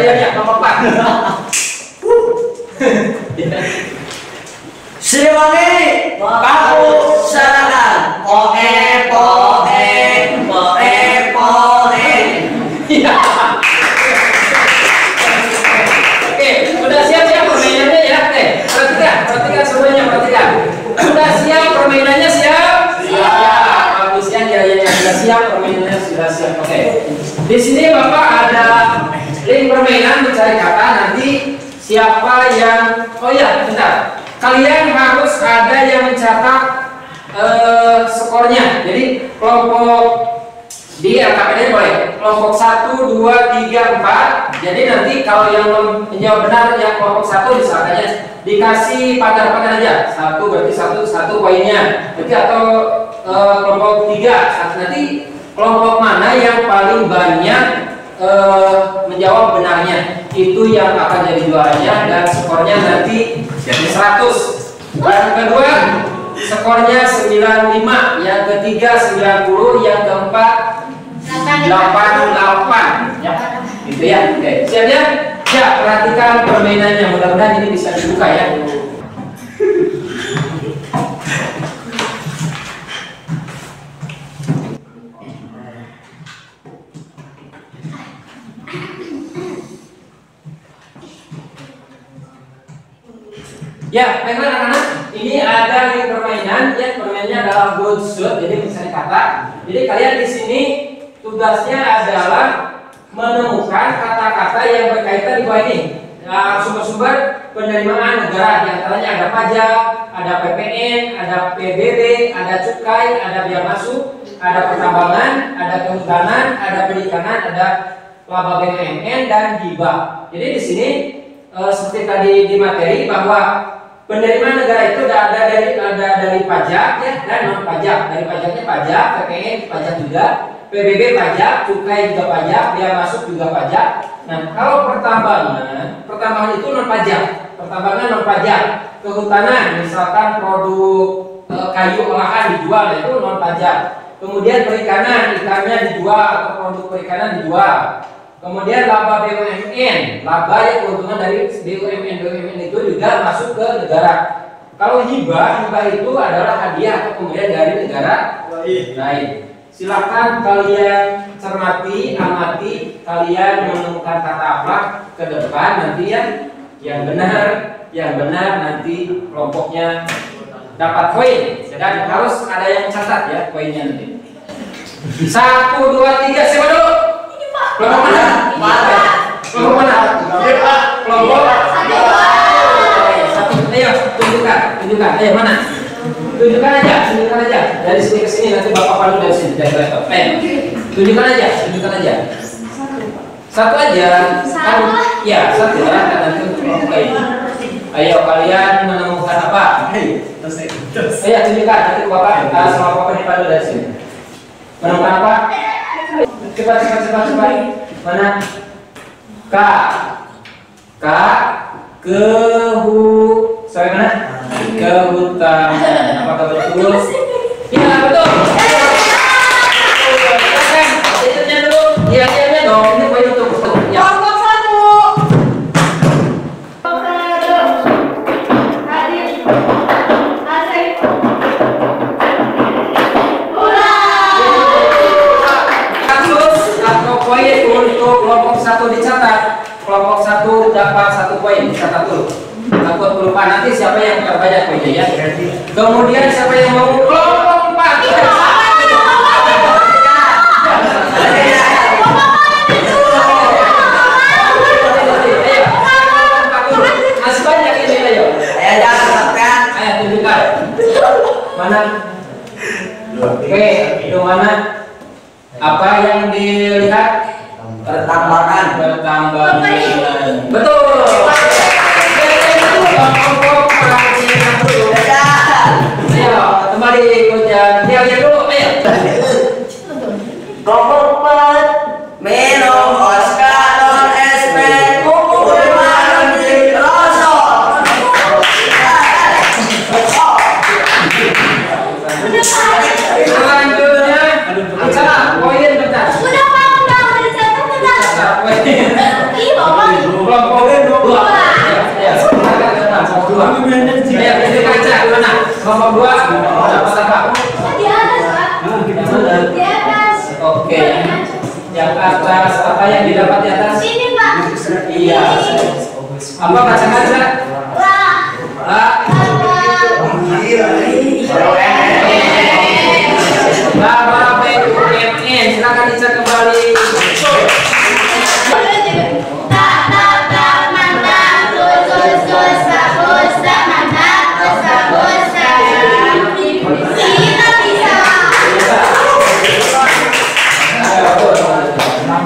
ya, nomor 4. Siliwangi, kamu serahkan. Poe. Iya. Oke, udah siap-siap permainannya ya. Perhatikan semuanya, perhatikan. Sudah siap permainannya, siap? Siap. Bagus ya, sudah siap permainannya, sudah siap. Oke. Di sini Bapak ada link permainan mencari kata. Nanti siapa yang bentar. Kalian harus ada yang mencatat skornya. Jadi kelompok di LKPD boleh kelompok 1, 2, 3, 4. Jadi nanti kalau yang menjawab benar yang kelompok 1 misalnya dikasih pagar aja. 1 berarti satu poinnya. Berarti atau kelompok 3 nanti kelompok mana yang paling banyak menjawab benarnya itu yang akan jadi juaranya dan skornya nanti jadi 100. Yang kedua skornya 95, yang ketiga 90, yang keempat 88 ya. Gitu ya. Oke, siap ya? Ya, perhatikan permainannya. Mudah-mudahan ini bisa dibuka ya. Ya, baiklah anak-anak, ini ada link permainan ya, permainannya adalah good shoot, jadi mencari kata. Jadi kalian di sini tugasnya adalah menemukan kata-kata yang berkaitan di bawah ini. Sumber-sumber penerimaan negara, di antaranya ada pajak, ada PPN, ada PBB, ada cukai, ada biaya masuk, ada pertambangan, ada kehutanan, ada perikanan, ada laba BUMN dan hibah. Jadi di sini seperti tadi di materi bahwa penerimaan negara itu ada dari pajak ya dan non pajak. Dari pajaknya pajak, PPN pajak juga, PBB pajak, cukai juga pajak, biaya masuk juga pajak. Nah, kalau pertambangan itu non pajak. Pertambangan non pajak. Kehutanan misalkan produk kayu olahan dijual itu non pajak. Kemudian perikanan, ikannya dijual atau produk perikanan dijual. Kemudian laba BUMN, laba yang keuntungan dari BUMN itu juga masuk ke negara. Kalau hibah itu adalah hadiah atau pemberian dari negara lain. Silakan kalian cermati, amati, kalian menemukan kata apa ke depan nanti ya. Yang benar nanti kelompoknya dapat poin dan harus ada yang catat ya poinnya nanti. 1, 2, 3, siapa dulu? Kelompok mana? Kelompok mana? Kelompok satu. Ayo tunjukkan. Ayo mana? Tunjukkan aja. Dari sini ke sini nanti Bapak pandu dari sini dari laptop. Ayo. Tunjukkan aja. Satu aja. Ya, satu ya. Nanti untuk kelompok ini. Ayo kalian menemukan apa? Ayo tunjukkan nanti Bapak sama Bapak dipandu dari sini. Menemukan apa? Cepat. Mana? Sampai mana? Kehutanan. Apakah betul? Iya betul. Itu dulu. Iya dong. Ini poin untuk ya. Kelompok 1 dicatat. Kelompok 1 dapat 1 poin. Catat dulu. Takut lupa nanti siapa yang terbanyak poinnya ya. Kemudian siapa yang mau kelompok 4. Masih banyak ini ayo. Ayo tunjukkan. Mana? Oke, itu mana? Apa yang dilihat? Pertambangan. Betul. Ayo kembali Iya. Apa kaca-kaca? Lama BUMN, silakan dicek kembali.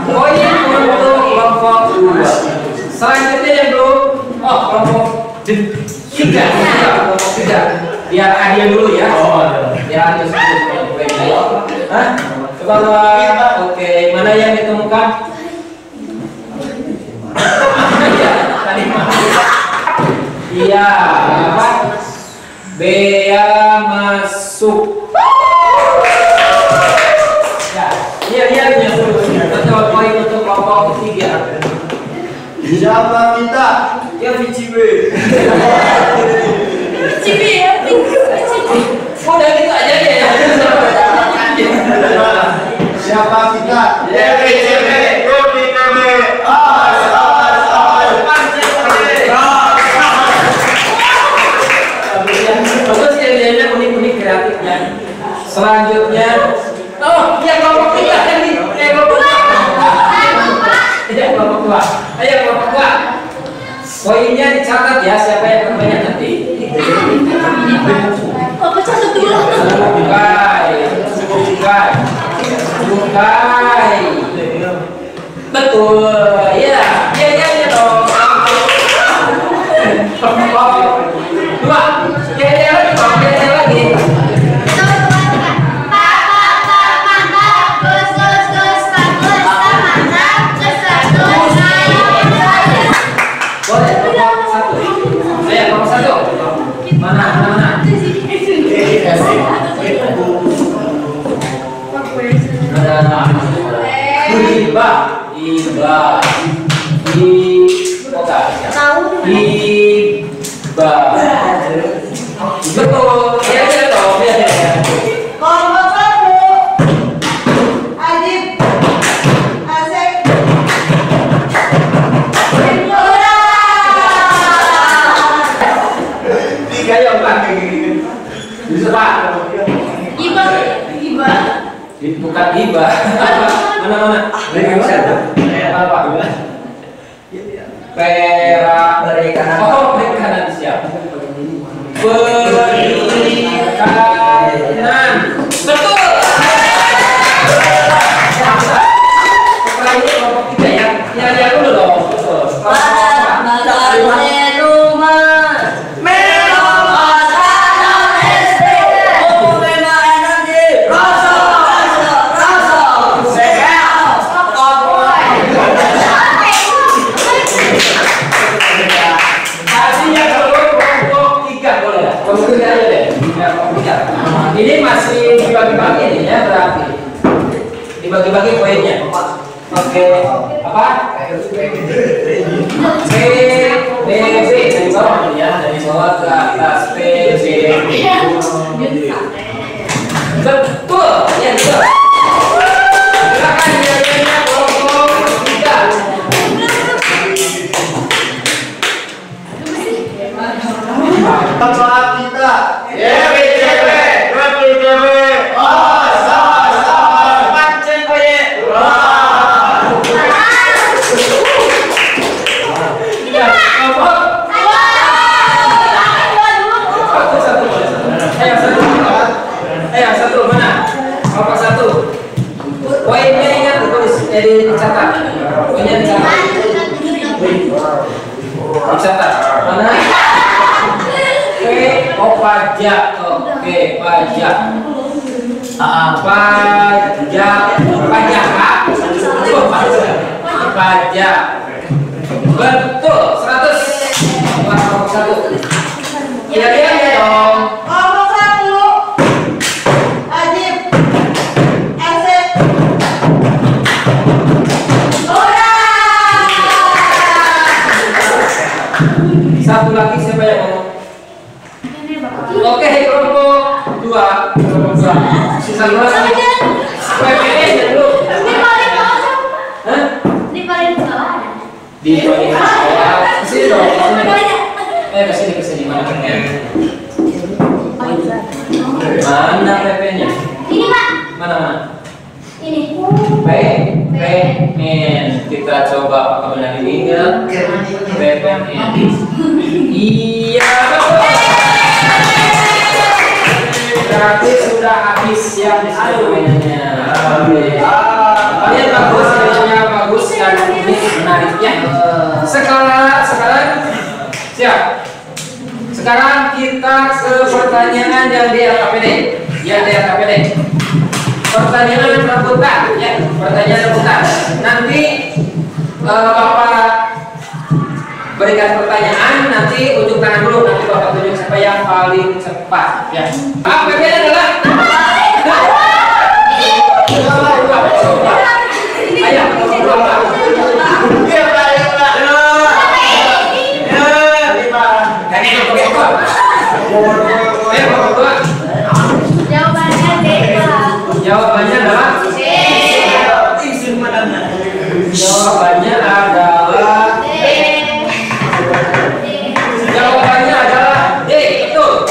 Poin untuk kelompok 2. Selanjutnya yang belum, kelompok 3. Kelompok 3. Biar adil dulu ya. Biar adil sedikit. Coba, oke, mana yang ditemukan? Iya, apa? Bea masuk. Ya, iya, betul. Poin untuk kelompok 3. Siapa kita? Ya BCB. Udah gitu aja ya. Siapa kita? BCB. Bagus ya, dia unik-unik kreatifnya. Selanjutnya, iya kelompok 3 kan nih. Kelompok 2. Ayo kelompok 2. Poinnya dicatat ya, siapa yang terbanyak nanti. Bukai. Betul. Iya dong. Dua. Ya lagi. Boleh, kelompok 1. Ayo kelompok 1. Mana? Iba. Betul. Ya dong. Kelompok 1. Adib. Asik. Tiga ya Pak. Bisa Pak. Iba. Bukan iba. Mana? Apa? Perikanan. Perikanan siap. Perikanan. Betul. Setelah ini kelompok 3 ya. Ya dulu dong. Betul. Ini masih dibagi-bagi nih ya, berarti dibagi-bagi poinnya. Oke, apa? PBB dari bawah ya, dari bawah ke atas PBB. Betul, ya betul. Silakan nilainya kelompok 3. Siapa kita? Satu mana? Kelompok 1. Poinnya ingat ditulis, dicatat. Poinnya dicatat. Dicatat. Mana? Pajak. Oke, pajak. Pajak. Betul, 100. Kelompok 1. Ya dong. Kelompok 1. Adib. Asik. Satu lagi siapa yang ngomong? Oke, kelompok 2. Sisa 2 lagi. PPN dulu. Ini paling bawah siapa? Hah? Ini paling bawah ada. di bagian bawah. Kesini dong, kesini. Mana PP-nya? Mana PP-nya? Ini Pak. Mana? Ini. PP-nya. Kita coba apakah benar ini enggak? PP-nya. Iya. Berarti sudah habis ya mainannya. Kalian bagus, mainannya bagus dan ini menariknya. Sekarang siap. Sekarang kita ke pertanyaan yang di LKPD. Pertanyaan rebutan, ya. Pertanyaan rebutan. Nanti Bapak berikan pertanyaan, nanti unjuk tangan dulu, nanti Bapak tunjuk siapa yang paling cepat, ya. PP-nya adalah Jawabannya adalah D, betul.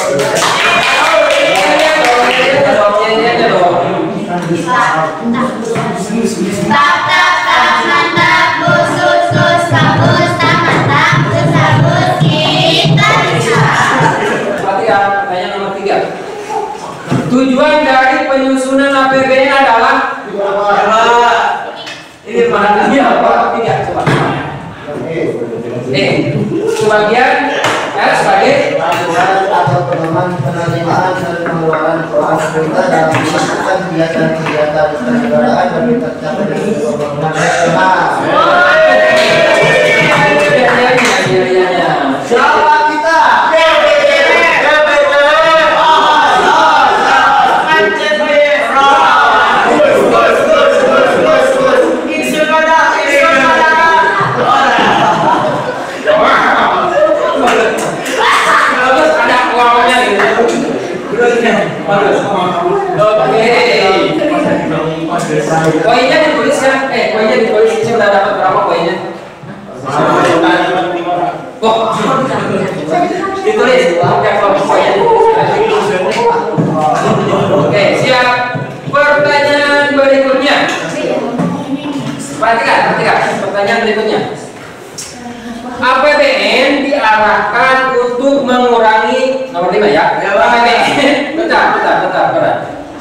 Pertanyaan nomor 3. Tujuan dari penyusunan APBN adalah ini mana dia apa? 3 coba. Sebagian sebagai atau pedoman penerimaan dan pengeluaran keuangan pemerintah dalam melakukan kegiatan-kegiatan kenegaraan bagi tercapai dari pembangunan nasional. Siapa kita? Poinnya dituliskan, poinnya ditulis. Saya udah dapat berapa poinnya? Oh, ditulis. Poinnya. Oke, siap. Pertanyaan berikutnya. Perhatikan. Pertanyaan berikutnya. APBN diarahkan untuk mengurangi nomor 5 ya. APBN, bentar.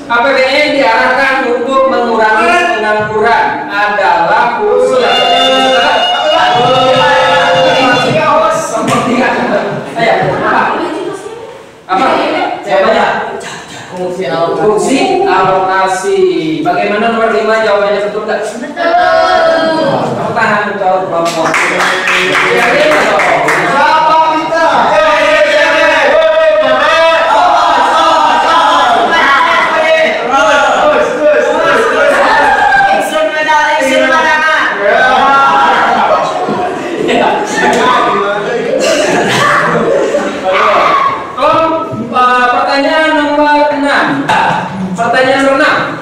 APBN diarahkan untuk mengurangi pengangguran adalah fungsi apa? Jawabannya fungsi alokasi. Bagaimana nomor 5 jawabannya betul nggak? Betul. Kamu tahan betul kelompok. Siapa kita? Pertanyaan nomor 6. Pertanyaan nomor 6.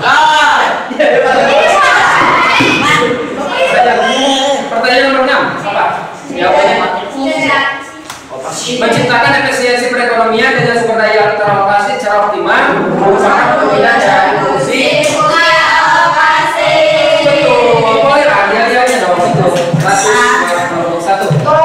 Pertanyaan nomor 6. Apa? Jawabannya menciptakan efisiensi perekonomian dengan sumber daya teralokasi secara optimal merupakan pembinaan dari fungsi betul. Boleh hadiahnya dong itu 121.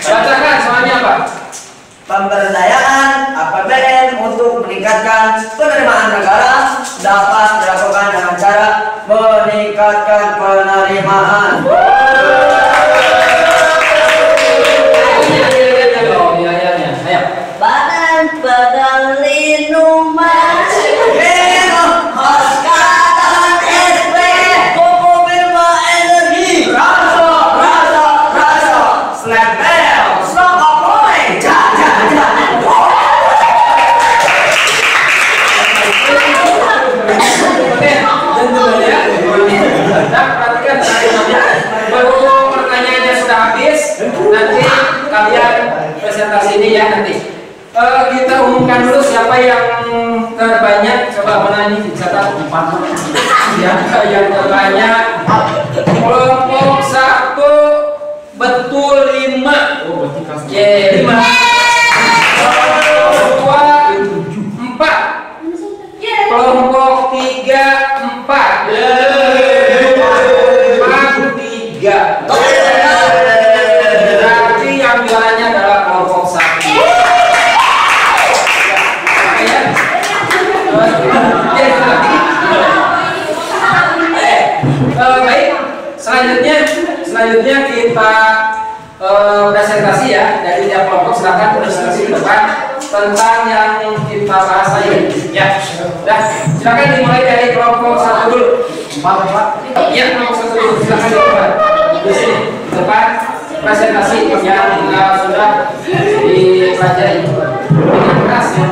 Bacakan soalnya apa? Pemberdayaan APBN untuk meningkatkan penerimaan negara dapat dilakukan dengan cara meningkatkan penerimaan. Badan Lindung presentasi ini ya nanti. Kita umumkan dulu siapa yang terbanyak. Coba mana ini bisa tahu 4 ya, yang terbanyak kelompok 1 betul 5. Oh berarti kelas 5. Kelompok 2 4. Kelompok 3 4. 4 3. Berarti yang juaranya adalah kelompok 1. Baik, selanjutnya kita presentasi ya dari tiap kelompok. Silakan presentasi ke depan tentang yang kita bahas tadi. Ya, sudah. Silakan dimulai dari kelompok 1 dulu. Ya, kelompok 1 dulu. Silakan di depan. Di sini depan presentasi yang sudah dipelajari. Dengan keras ya.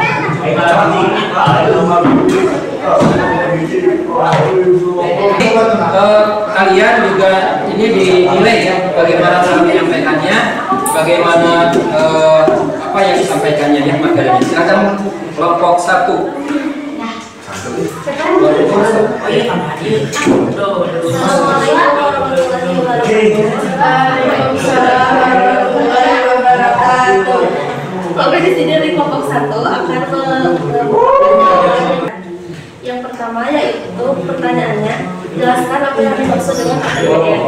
Kalian juga ini dinilai ya bagaimana cara menyampaikannya, bagaimana apa yang disampaikannya di materinya. Silakan kelompok 1. Oke, di sini dari kelompok 1 akan yang pertama yaitu pertanyaannya, jelaskan apa yang dimaksud dengan APBN.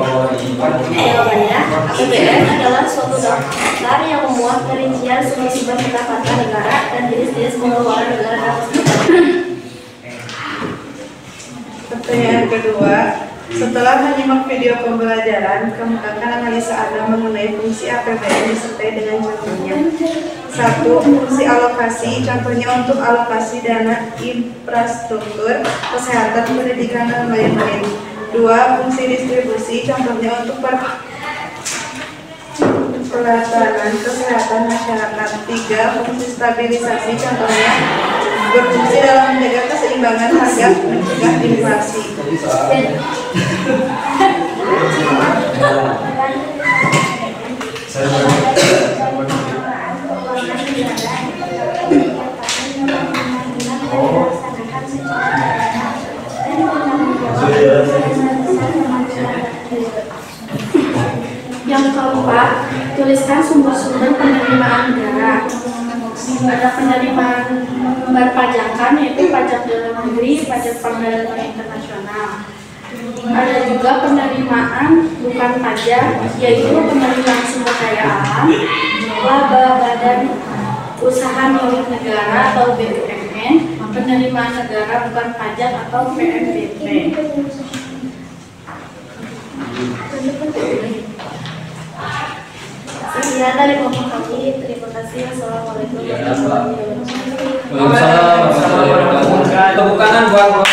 Jawabannya, APBN adalah suatu daftar yang memuat perincian sumber-sumber pendapatan negara dan jenis-jenis pengeluaran negara. Pertanyaan kedua, setelah menyimak video pembelajaran, kemukakan analisa Anda mengenai fungsi APBN disertai dengan contohnya. 1. Fungsi alokasi, contohnya untuk alokasi dana infrastruktur, kesehatan, pendidikan, dan lain-lain. 2. Fungsi distribusi, contohnya untuk pelaksanaan kesehatan masyarakat. 3. Fungsi stabilisasi, contohnya berfungsi dalam menjaga keseimbangan harga, mencegah inflasi. Yang keempat, tuliskan sumber-sumber penerimaan negara. Ada penerimaan berpajakan, yaitu pajak dalam negeri, pajak perdagangan internasional. Ada juga penerimaan bukan pajak, yaitu penerimaan sumber daya alam, laba badan usaha milik negara atau BUMN, penerimaan negara bukan pajak atau PNBP. Sekian dari kelompok kami. Terima kasih. Assalamualaikum warahmatullahi wabarakatuh. Waalaikumsalam. Tepuk tangan buat kelompok.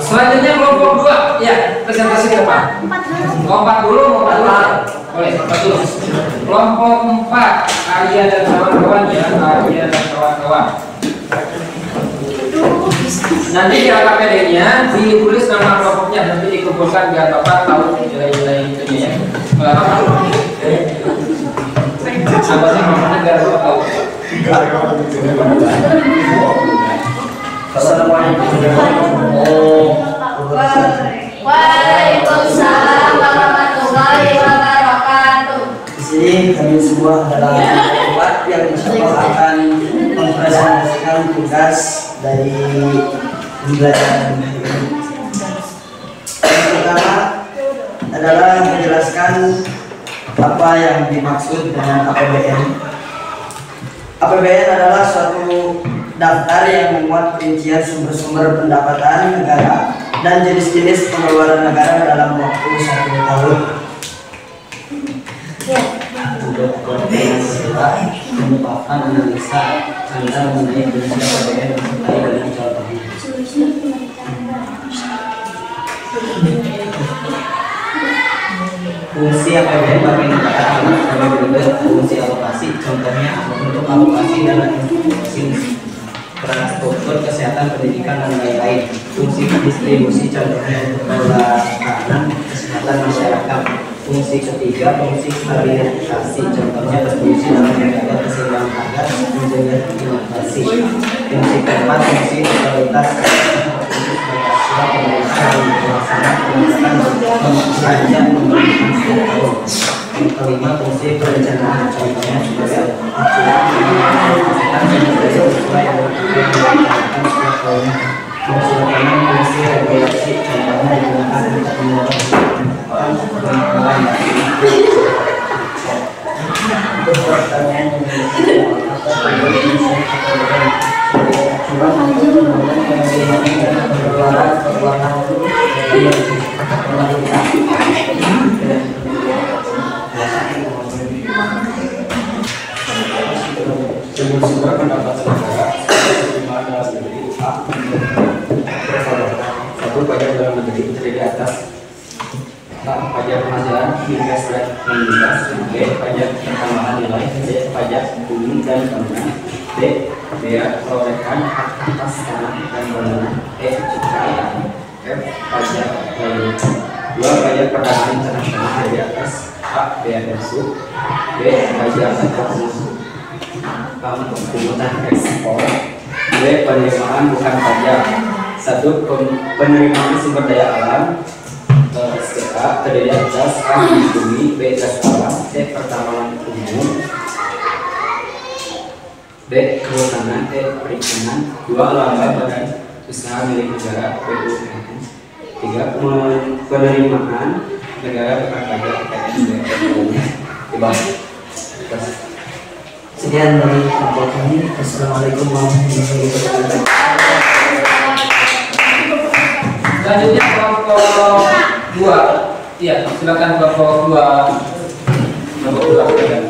Selanjutnya kelompok 2. Ya, presentasi ke depan. 4 dulu. Boleh, 4 dulu. Kelompok 4, Arya dan kawan-kawan ya, Arya dan kawan-kawan. Nanti di AKPD-nya ditulis nama kelompoknya, nanti dikumpulkan biar Bapak tahu nilai-nilai itunya ya. Apa sih kelompoknya biar Bapak tahu? Assalamualaikum. Waalaikumsalam warahmatullahi wabarakatuh. Di sini kami semua adalah tempat yang insyaallah akan mempresentasikan tugas dari pembelajaran ini. Yang pertama adalah menjelaskan apa yang dimaksud dengan APBN. APBN adalah suatu daftar yang memuat perincian sumber-sumber pendapatan negara dan jenis-jenis pengeluaran negara dalam waktu 1 tahun. Untuk menyebabkan analisa Anda mengenai fungsi APBN mulai dari contohnya. Fungsi APBN bagi negara sebagai berikut: fungsi alokasi, contohnya untuk alokasi dana infrastruktur, kesehatan, pendidikan, dan lain-lain. Fungsi distribusi, contohnya untuk mengelola keamanan kesehatan masyarakat. Fungsi ketiga, fungsi habilitasi, contohnya berfungsi dalam menjaga keseimbangan harga, menjaga inovasi. Fungsi keempat, fungsi totalitas, surat pemerintah dan pelaksanaan pengajian pemerintahan setiap tahun. Yang kelima, fungsi perencanaan, contohnya sebagai sesuai dengan setiap tahunnya. Fungsi keenam, fungsi regulasi, contohnya digunakan untuk mendorong sumber pendapatan negara dalam negeri A. Satu, pajak dalam negeri terdiri atas pajak penghasilan hingga surat mengikas, B. Pajak pertambahan nilai, C. Pajak bumi dan bangunan, D. Bea perolehan hak atas tanah dan bangunan, E. Kekayaan, F. Pajak lainnya. 2. Pajak perdagangan internasional dari atas, A. Bea masuk, B. Pajak atas pungutan ekspor, B. Penerimaan bukan pajak. 1. Penerimaan sumber daya alam, A. Terdiri atas A. Bumi, B. Gas alam, C. Pertambangan umum, D. Kehutanan, E. Perikanan. 2. Laba badan usaha milik negara, BUMN. 3. Penerimaan negara bukan pajak, PNBP. Sekian dari kelompok kami. Assalamualaikum warahmatullahi wabarakatuh. Selanjutnya kelompok 2. Iya, silakan kelompok 2. Kelompok 2 ya.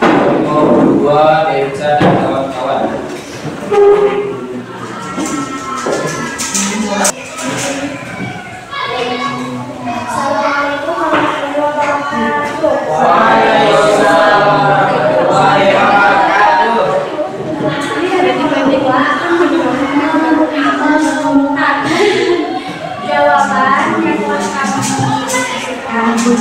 Kelompok 2 Deca dan kawan-kawan. Assalamualaikum warahmatullahi wabarakatuh. Waalaikumsalam warahmatullahi wabarakatuh. Jawaban yang telah kami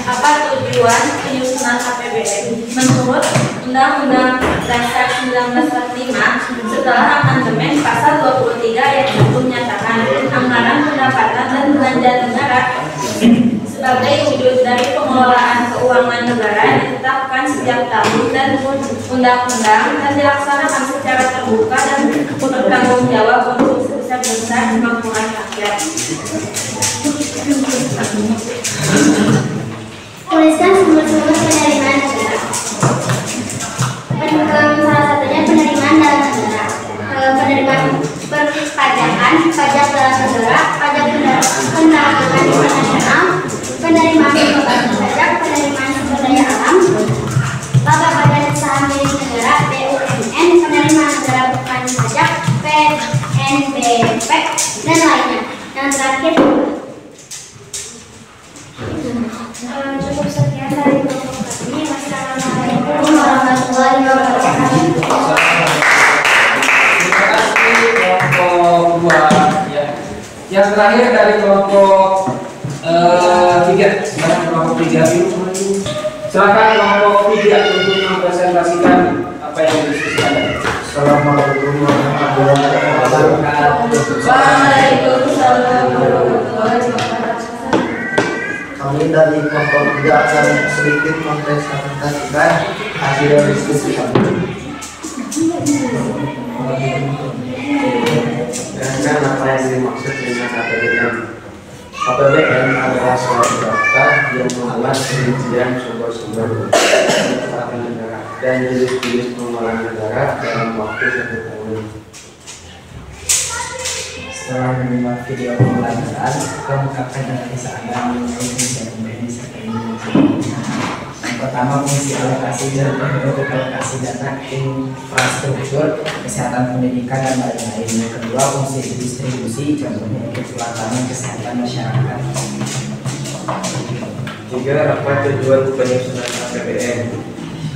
apa tujuan penyusunan APBN? Menurut Undang-Undang Dasar 1945, setelah amandemen pasal 23 ayat 1 menyatakan anggaran pendapatan dan belanja negara sebagai wujud dari pengelolaan keuangan negara ditetapkan setiap tahun dan undang-undang dan dilaksanakan secara terbuka dan bertanggung jawab untuk sebesar-besar kemakmuran rakyat. Tuliskan sumber-sumber penerimaan negara. Salah satunya penerimaan dalam negara. Penerimaan perpajakan, pajak dalam negara, pajak pendagangan internasional, penerimaan pembayaran pajak, penerimaan sumber daya alam, laba badan usaha milik negara (BUMN), penerimaan negara bukan pajak (PNBP) dan lainnya. Yang terakhir, cukup sekian dari kelompok kami. Wassalamualaikum warahmatullahi wabarakatuh. Terima kasih kelompok 2 ya. Yang terakhir dari kelompok 3. Silakan kelompok 3 dulu. Silakan kelompok 3 untuk mempresentasikan apa yang didiskusikan. Assalamualaikum warahmatullahi wabarakatuh. Waalaikumsalam warahmatullahi wabarakatuh. Kami dari kelompok 3 akan sedikit mempresentasikan hasil diskusi kami. Jelaskan apa yang dimaksud dengan APBN. APBN adalah suatu data yang mengalas perincian sumber-sumber pendapatan negara dan jenis-jenis pengelolaan negara dalam waktu 1 tahun. Setelah menerima video pembelajaran, kemukakan analisa Anda mengenai fungsi APBN serta Indonesia. Yang pertama, fungsi alokasi dan bentuk alokasi dana infrastruktur, kesehatan, pendidikan, dan lain-lain. Yang kedua, fungsi distribusi, contohnya untuk pelaksanaan kesehatan masyarakat. 3. Apa tujuan penyusunan APBN?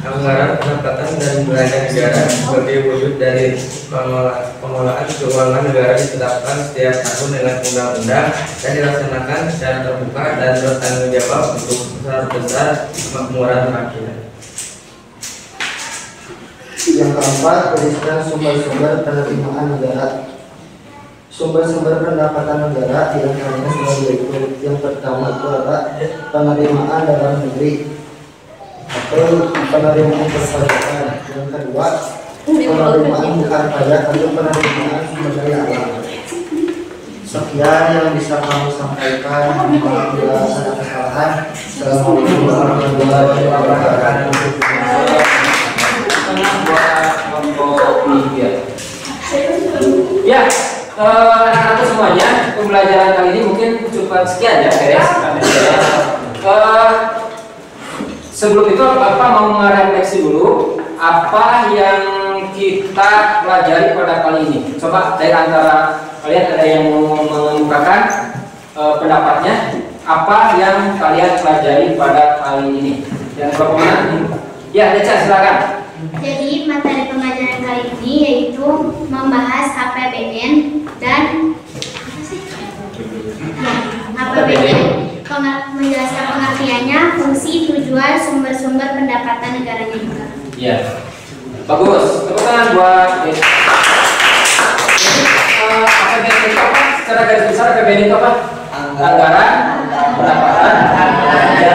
anggaran pendapatan dan belanja negara sebagai wujud dari pengelolaan keuangan negara ditetapkan setiap tahun dengan undang-undang dan dilaksanakan secara terbuka dan bertanggung jawab untuk besar kemakmuran rakyat. Yang keempat, perizinan sumber-sumber penerimaan negara. Sumber-sumber pendapatan negara diantaranya sebagai berikut. Yang pertama itu adalah penerimaan dalam negeri atau penerimaan perpajakan. Yang kedua, penerimaan bukan pajak atau penerimaan sumber daya alam. Sekian yang bisa kami sampaikan. Apabila ada kesalahan, assalamualaikum warahmatullahi wabarakatuh. Ya, anak-anakku semuanya, pembelajaran kali ini mungkin cukup sekian ya, beres. Sebelum itu Bapak mau merefleksi dulu apa yang kita pelajari pada kali ini. Coba dari antara kalian ada yang mau mengemukakan pendapatnya, apa yang kalian pelajari pada kali ini? Yang berkomentar? Ya, Deca, silakan. Jadi materi pembelajaran kali ini yaitu membahas APBN dan menjelaskan pengertiannya, fungsi, tujuan, sumber-sumber pendapatan negaranya juga. Iya, bagus. Tepuk tangan buat APBN itu apa? Secara garis besar APBN itu apa? Anggaran, pendapatan, belanja.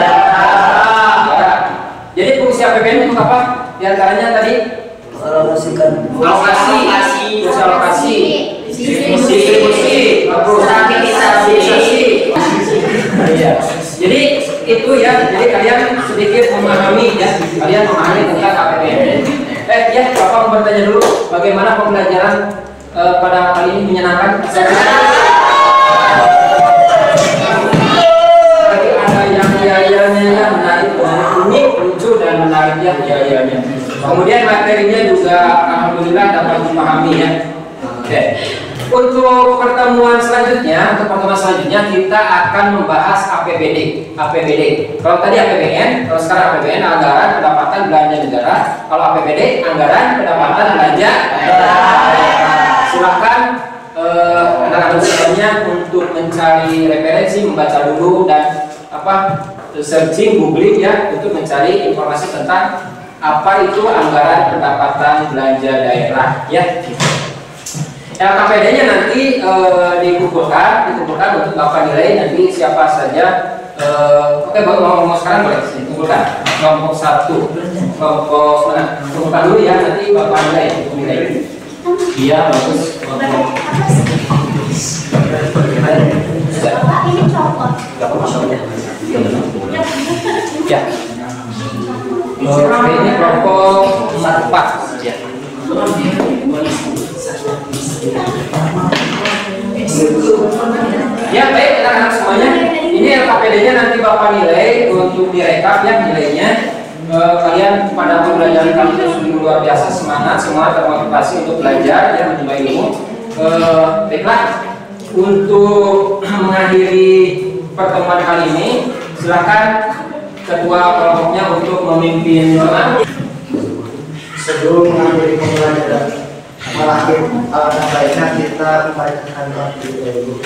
Jadi fungsi APBN itu apa? Di antaranya tadi alokasi, distribusi, stabilisasi. Jadi itu ya. Jadi kalian sedikit memahami ya. Kalian memahami tentang APBN. Ya, Bapak mau bertanya dulu, bagaimana pembelajaran pada kali ini menyenangkan? Ada yang biayanya menarik, unik, lucu dan menarik ya biayanya. Kemudian materinya juga alhamdulillah dapat dipahami ya. Oke. Untuk pertemuan selanjutnya, kita akan membahas APBD. Kalau tadi APBN, kalau sekarang APBN anggaran pendapatan belanja negara. Kalau APBD anggaran pendapatan belanja negara. Silakan anak-anak semuanya untuk mencari referensi, membaca dulu dan searching, googling ya untuk mencari informasi tentang apa itu anggaran pendapatan belanja daerah ya. LKPD-nya nanti dikumpulkan untuk Bapak nilai nanti siapa saja. Oke, mau sekarang boleh dikumpulkan kelompok 1, kelompok mana? Kumpulkan dulu ya, nanti Bapak nilai. Iya, bagus. Ini copot. Ya. Ini kelompok 4 ya. Ya baik anak-anak semuanya, ini LKPD-nya nanti Bapak nilai untuk direkap ya nilainya. Kalian pada pembelajaran kali itu sungguh luar biasa, semangat, semua termotivasi untuk belajar ya menimba ilmu. Baiklah, untuk mengakhiri pertemuan kali ini, silakan ketua kelompoknya untuk memimpin doa. Sebelum mengakhiri pembelajaran alangkah baiknya kita membacakan doa dulu.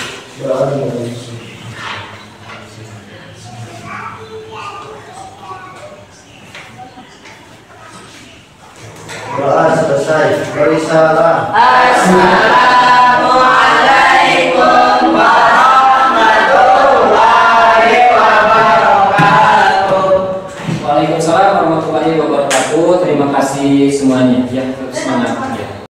Doa selesai. Beri salam. Assalamualaikum warahmatullahi wabarakatuh. Waalaikumsalam warahmatullahi wabarakatuh. Terima kasih semuanya ya, semangat ya.